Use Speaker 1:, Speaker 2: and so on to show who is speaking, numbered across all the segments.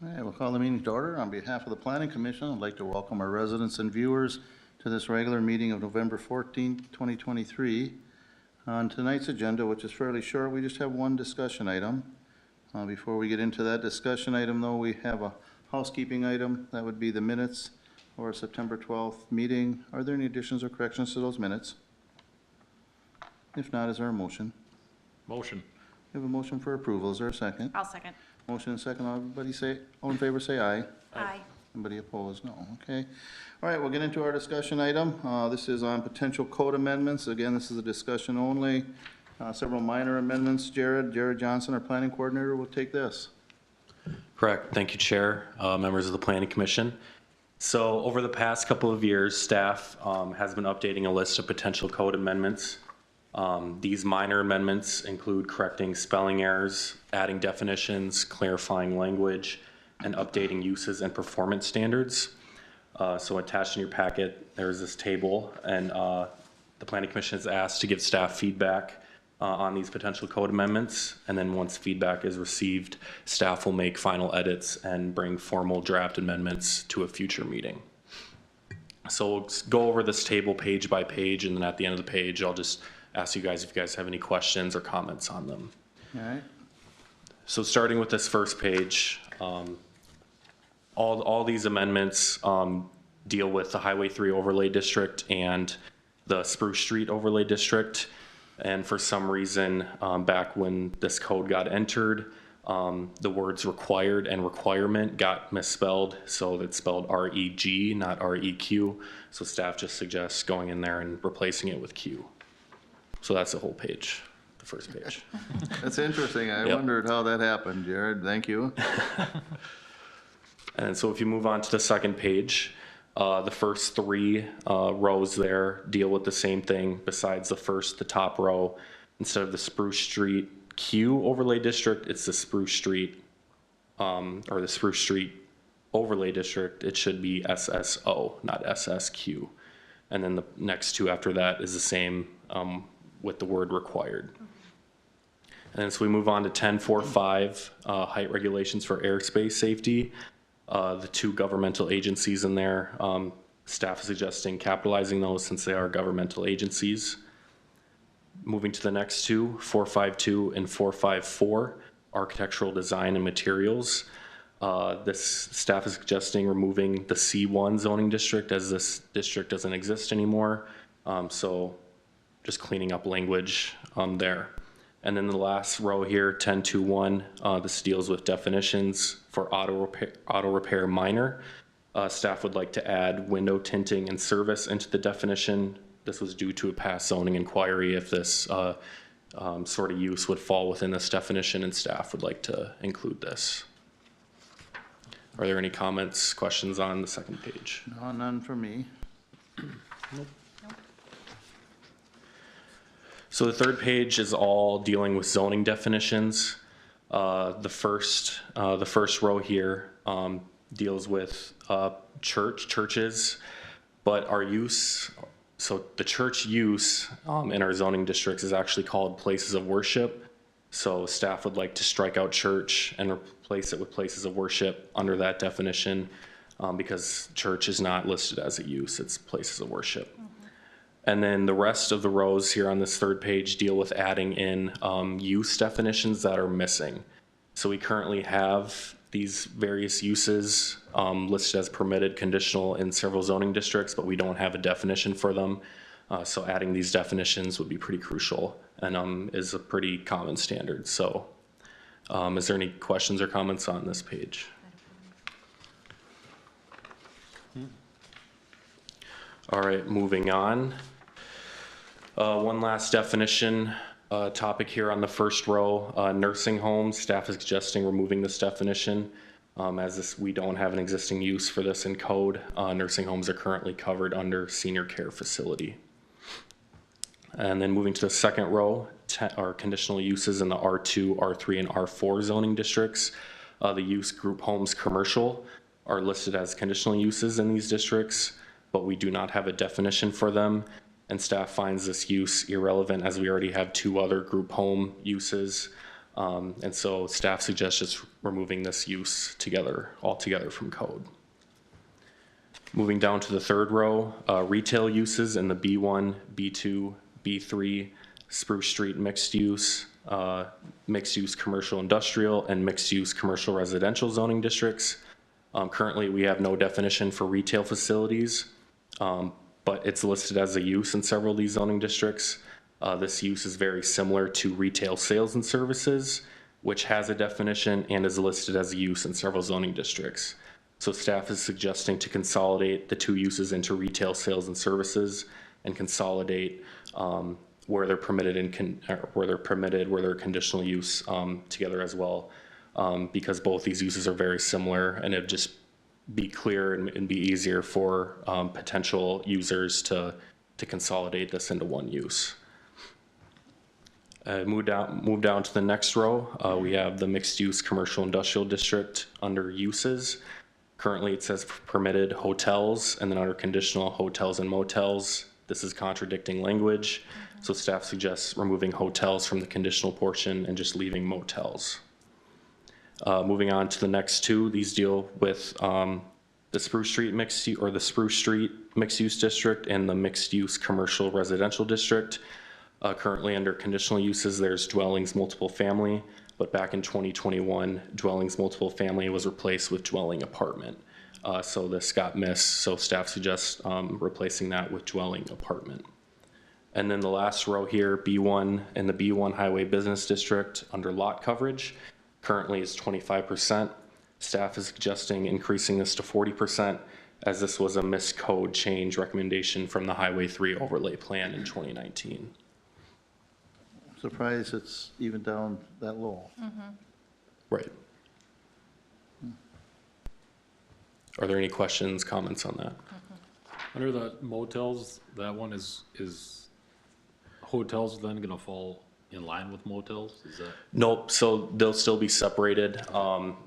Speaker 1: All right, we'll call the meeting to order. On behalf of the Planning Commission, I'd like to welcome our residents and viewers to this regular meeting of November 14th, 2023. On tonight's agenda, which is fairly short, we just have one discussion item. Before we get into that discussion item, though, we have a housekeeping item. That would be the minutes for our September 12th meeting. Are there any additions or corrections to those minutes? If not, is there a motion?
Speaker 2: Motion.
Speaker 1: We have a motion for approval. Is there a second?
Speaker 3: I'll second.
Speaker 1: Motion and second. Everybody say, all in favor say aye.
Speaker 3: Aye.
Speaker 1: Anybody opposed? No. Okay. All right, we'll get into our discussion item. This is on potential code amendments. Again, this is a discussion only. Several minor amendments. Jared Johnson, our planning coordinator, will take this.
Speaker 4: Correct. Thank you, Chair, members of the Planning Commission. So over the past couple of years, staff has been updating a list of potential code amendments. These minor amendments include correcting spelling errors, adding definitions, clarifying language, and updating uses and performance standards. So attached in your packet, there's this table, and the Planning Commission is asked to give staff feedback on these potential code amendments, and then once feedback is received, staff will make final edits and bring formal draft amendments to a future meeting. So we'll go over this table page by page, and then at the end of the page, I'll just ask you guys if you guys have any questions or comments on them.
Speaker 1: All right.
Speaker 4: So starting with this first page, all these amendments deal with the Highway 3 Overlay District and the Spruce Street Overlay District. And for some reason, back when this code got entered, the words required and requirement got misspelled. So it's spelled R-E-G, not R-E-Q. So staff just suggests going in there and replacing it with Q. So that's the whole page, the first page.
Speaker 1: That's interesting. I wondered how that happened, Jared. Thank you.
Speaker 4: And so if you move on to the second page, the first three rows there deal with the same thing besides the top row. Instead of the Spruce Street Q Overlay District, it's the Spruce Street, or the Spruce Street Overlay District. It should be SSO, not SSQ. And then the next two after that is the same with the word required. And so we move on to 10.4.5, height regulations for airspace safety. The two governmental agencies in there, staff is suggesting capitalizing those since they are governmental agencies. Moving to the next two, 4.5.2 and 4.5.4, architectural design and materials. This staff is suggesting removing the C1 zoning district as this district doesn't exist anymore. So just cleaning up language there. And then the last row here, 10.2.1, this deals with definitions for auto repair minor. Staff would like to add window tinting and service into the definition. This was due to a past zoning inquiry if this sort of use would fall within this definition, and staff would like to include this. Are there any comments, questions on the second page?
Speaker 1: No, none for me.
Speaker 4: Nope. So the third page is all dealing with zoning definitions. The first row here deals with churches, but our use, so the church use in our zoning districts is actually called places of worship. So staff would like to strike out church and replace it with places of worship under that definition because church is not listed as a use, it's places of worship. And then the rest of the rows here on this third page deal with adding in use definitions that are missing. So we currently have these various uses listed as permitted, conditional in several zoning districts, but we don't have a definition for them. So adding these definitions would be pretty crucial and is a pretty common standard. So is there any questions or comments on this page? All right, moving on. One last definition topic here on the first row, nursing homes. Staff is suggesting removing this definition as we don't have an existing use for this in code. Nursing homes are currently covered under senior care facility. And then moving to the second row, our conditional uses in the R2, R3, and R4 zoning districts. The use group homes commercial are listed as conditional uses in these districts, but we do not have a definition for them. And staff finds this use irrelevant as we already have two other group home uses And so staff suggests just removing this use altogether from code. Moving down to the third row, retail uses in the B1, B2, B3, Spruce Street mixed use commercial industrial, and mixed use commercial residential zoning districts. Currently, we have no definition for retail facilities, but it's listed as a use in several of these zoning districts. This use is very similar to retail sales and services, which has a definition and is listed as a use in several zoning districts. So staff is suggesting to consolidate the two uses into retail sales and services and consolidate where they're permitted where they're conditional use together as well, because both these uses are very similar, and it'd just be clear and be easier for potential users to consolidate this into one use. Move down to the next row. We have the mixed use commercial industrial district under uses. Currently it says permitted hotels, and then under conditional hotels and motels. This is contradicting language. So staff suggests removing hotels from the conditional portion and just leaving motels. Moving on to the next two, these deal with the Spruce Street mixed use district and the mixed use commercial residential district. Currently under conditional uses, there's dwellings multiple family, but back in 2021, dwellings multiple family was replaced with dwelling apartment. So this got missed, so staff suggests replacing that with dwelling apartment. And then the last row here, B1 and the B1 Highway Business District under lot coverage, currently is 25%. Staff is suggesting increasing this to 40%, as this was a missed code change recommendation from the Highway 3 overlay plan in 2019.
Speaker 1: Surprised it's even down that low.
Speaker 4: Right. Are there any questions, comments on that?
Speaker 2: Under the motels, that one is hotels then gonna fall in line with motels? Is that?
Speaker 4: Nope, so they'll still be separated.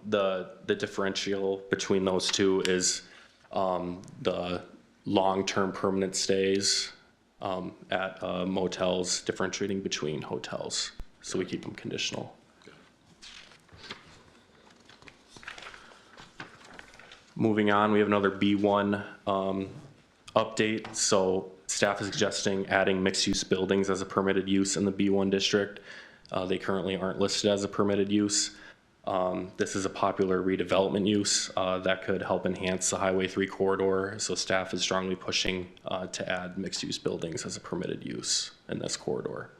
Speaker 4: The differential between those two is the long-term permanent stays at motels differentiating between hotels. So we keep them conditional. Moving on, we have another B1 update. So staff is suggesting adding mixed-use buildings as a permitted use in the B1 district. They currently aren't listed as a permitted use. This is a popular redevelopment use that could help enhance the Highway 3 corridor. So staff is strongly pushing to add mixed-use buildings as a permitted use in this corridor.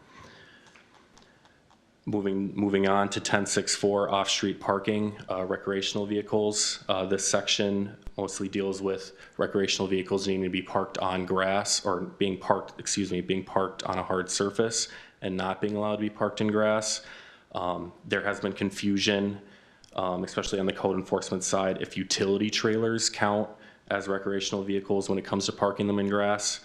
Speaker 4: Moving on to 10.6.4 off-street parking, recreational vehicles. This section mostly deals with recreational vehicles needing to be parked on grass or being parked on a hard surface and not being allowed to be parked in grass. There has been confusion, especially on the code enforcement side, if utility trailers count as recreational vehicles when it comes to parking them in grass.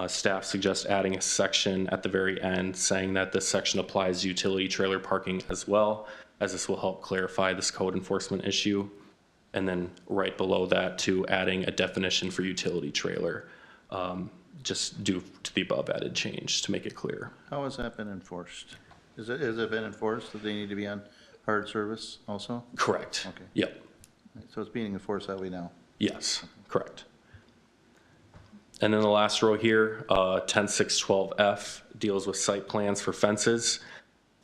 Speaker 4: Staff suggests adding a section at the very end saying that this section applies to utility trailer parking as well, as this will help clarify this code enforcement issue. And then right below that to adding a definition for utility trailer, just due to the above added change to make it clear.
Speaker 1: How has that been enforced? Has it been enforced that they need to be on hard service also?
Speaker 4: Correct.
Speaker 1: Okay.
Speaker 4: Yep.
Speaker 1: So it's being enforced that way now?
Speaker 4: Yes, correct. And then the last row here, 10.6.12F deals with site plans for fences.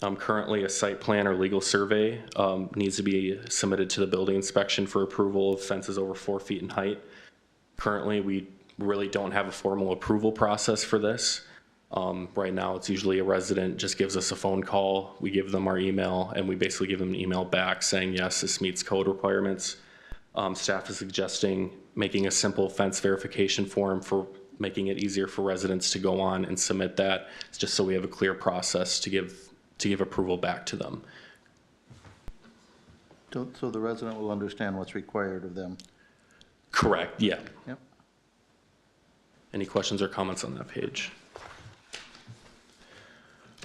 Speaker 4: Currently a site plan or legal survey needs to be submitted to the building inspection for approval of fences over 4 feet in height. Currently, we really don't have a formal approval process for this. Right now, it's usually a resident just gives us a phone call, we give them our email, and we basically give them an email back saying, yes, this meets code requirements. Staff is suggesting making a simple fence verification form for making it easier for residents to go on and submit that, just so we have a clear process to give approval back to them.
Speaker 1: So the resident will understand what's required of them?
Speaker 4: Correct, yeah.
Speaker 1: Yep.
Speaker 4: Any questions or comments on that page?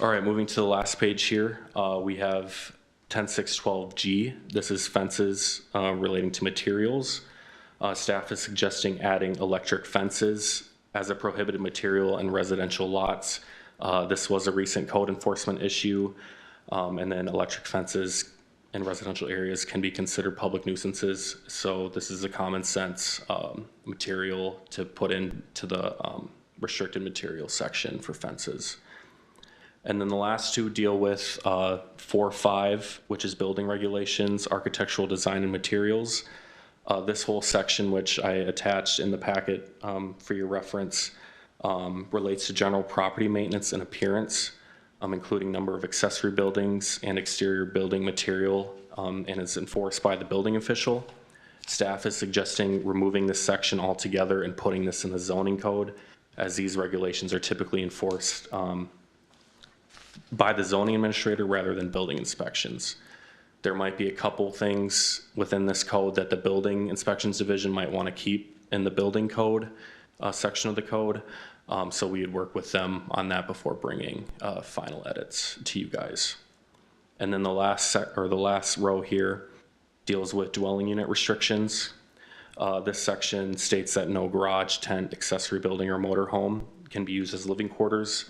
Speaker 4: All right, moving to the last page here, we have 10.6.12G. This is fences relating to materials. Staff is suggesting adding electric fences as a prohibited material in residential lots. This was a recent code enforcement issue. And then electric fences in residential areas can be considered public nuisances. So this is a common sense material to put into the restricted material section for fences. And then the last two deal with 4.5, which is building regulations, architectural design and materials. This whole section, which I attached in the packet for your reference, relates to general property maintenance and appearance, including number of accessory buildings and exterior building material, and is enforced by the building official. Staff is suggesting removing this section altogether and putting this in the zoning code, as these regulations are typically enforced by the zoning administrator rather than building inspections. There might be a couple things within this code that the building inspections division might want to keep in the building code section of the code. So we would work with them on that before bringing final edits to you guys. And then the last row here deals with dwelling unit restrictions. This section states that no garage, tent, accessory building, or motorhome can be used as living quarters.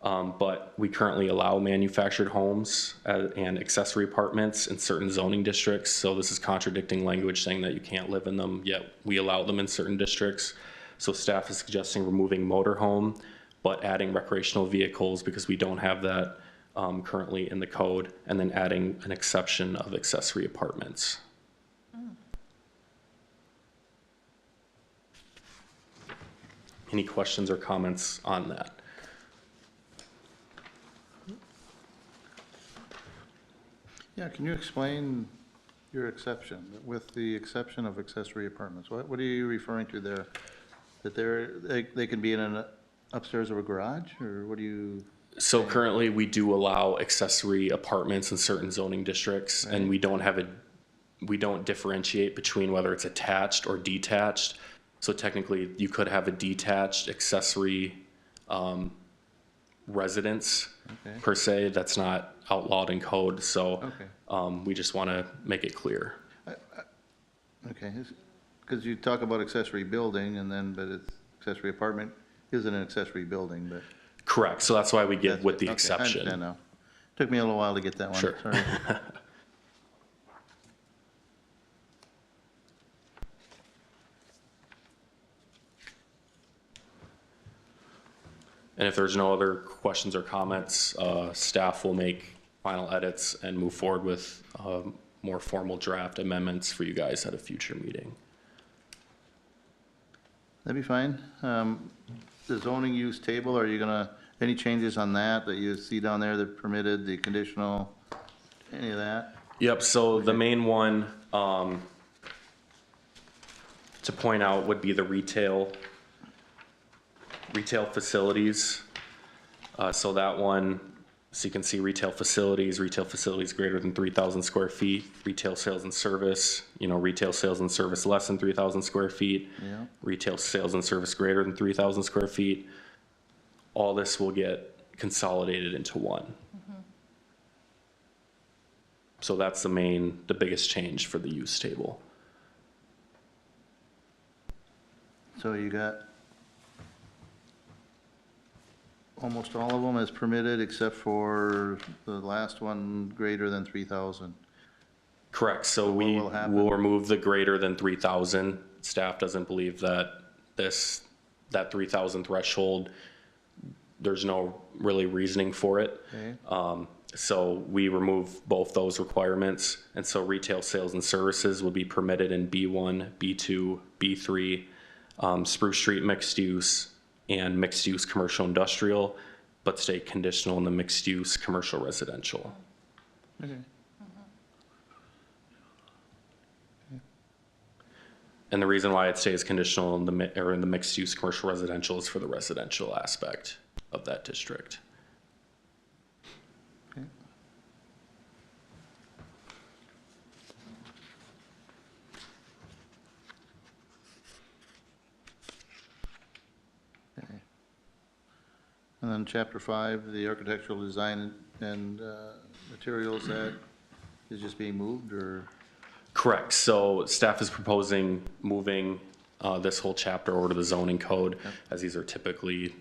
Speaker 4: But we currently allow manufactured homes and accessory apartments in certain zoning districts. So this is contradicting language saying that you can't live in them, yet we allow them in certain districts. So staff is suggesting removing motorhome, but adding recreational vehicles because we don't have that currently in the code, and then adding an exception of accessory apartments. Any questions or comments on that?
Speaker 1: Yeah, can you explain your exception, with the exception of accessory apartments? What are you referring to there? That they can be in an upstairs of a garage, or what do you?
Speaker 4: So currently we do allow accessory apartments in certain zoning districts, and we don't differentiate between whether it's attached or detached. So technically you could have a detached accessory residence per se. That's not outlawed in code. So we just want to make it clear.
Speaker 1: Okay, because you talk about accessory building and then, but it's accessory apartment isn't an accessory building, but.
Speaker 4: Correct. So that's why we get with the
Speaker 1: Okay, I
Speaker 4: exception.
Speaker 1: understand now. Took me a little while to get that one.
Speaker 4: Sure.
Speaker 1: Sorry.
Speaker 4: And if there's no other questions or comments, staff will make final edits and move forward with more formal draft amendments for you guys at a future meeting.
Speaker 1: That'd be fine. The zoning use table, are you gonna, any changes on that you see down there that permitted, the conditional, any of that?
Speaker 4: Yep, so the main one to point out would be the retail facilities. So that one, so you can see retail facilities greater than 3,000 square feet, retail sales and service, retail sales and service less than 3,000 square feet,
Speaker 1: Yeah.
Speaker 4: retail sales and service greater than 3,000 square feet. All this will get consolidated into one. So that's the biggest change for the use table.
Speaker 1: So you got almost all of them as permitted except for the last one, greater than 3,000.
Speaker 4: Correct, so
Speaker 1: what
Speaker 4: we
Speaker 1: will happen?
Speaker 4: will remove the greater than 3,000. Staff doesn't believe that that 3,000 threshold, there's no really reasoning for it.
Speaker 1: Okay.
Speaker 4: So we remove both those requirements, and so retail sales and services would be permitted in B1, B2, B3, Spruce Street mixed use, and mixed use commercial industrial, but stay conditional in the mixed use commercial residential.
Speaker 1: Okay.
Speaker 4: And the reason why it stays conditional in the mixed use commercial residential is for the residential aspect of that district.
Speaker 1: Okay. Okay. And then chapter 5, the architectural design and materials, that is just being moved, or?
Speaker 4: Correct. So staff is proposing moving this whole chapter over to the zoning code, as these are typically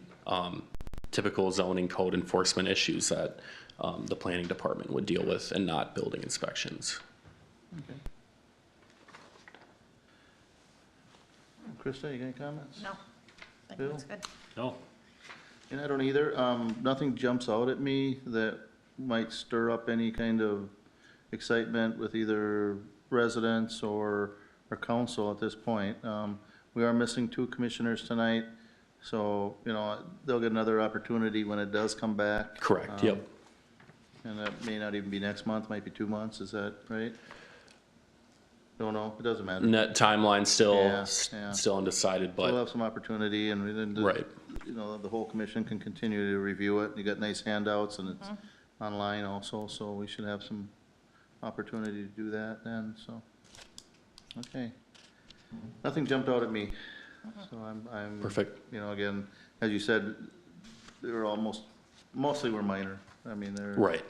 Speaker 4: typical zoning code enforcement issues that the planning department would deal with and not building inspections.
Speaker 1: Okay. Krista, you got any comments?
Speaker 3: No, I think
Speaker 1: Bill?
Speaker 3: that's good.
Speaker 2: No,
Speaker 1: And I don't either. Nothing jumps out at me that might stir up any kind of excitement with either residents or council at this point. We are missing 2 commissioners tonight, so, you know, they'll get another opportunity when it does come back.
Speaker 4: Correct, yep.
Speaker 1: And that may not even be next month, might be 2 months, is that right? Don't know, it doesn't matter.
Speaker 4: Net timeline still,
Speaker 1: Yeah, yeah.
Speaker 4: still undecided,
Speaker 1: We'll
Speaker 4: but,
Speaker 1: have some opportunity and then,
Speaker 4: right,
Speaker 1: you know, the whole commission can continue to review it. You got nice handouts and it's online also, so we should have some opportunity to do that then, so. Okay. Nothing jumped out at me, so I'm.
Speaker 4: perfect.
Speaker 1: You know, again, as you said, they were mostly were minor. I mean, they're.
Speaker 4: Right.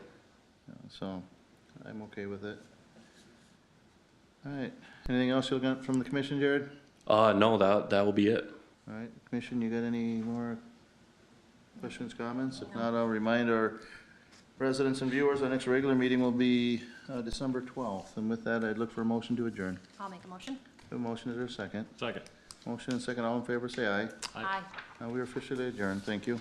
Speaker 1: So I'm okay with it. All right. Anything else you'll get from the commission, Jared?
Speaker 4: No, that will be it.
Speaker 1: All right, commission, you got any more questions, comments? If not, I'll remind our residents and viewers, our next regular meeting will be December 12th. And with that, I'd look for a motion to adjourn.
Speaker 3: I'll make a motion.
Speaker 1: A motion, is there a second?
Speaker 2: second.
Speaker 1: Motion and second, all in favor, say aye.
Speaker 3: Aye.
Speaker 1: We are officially adjourned, thank you.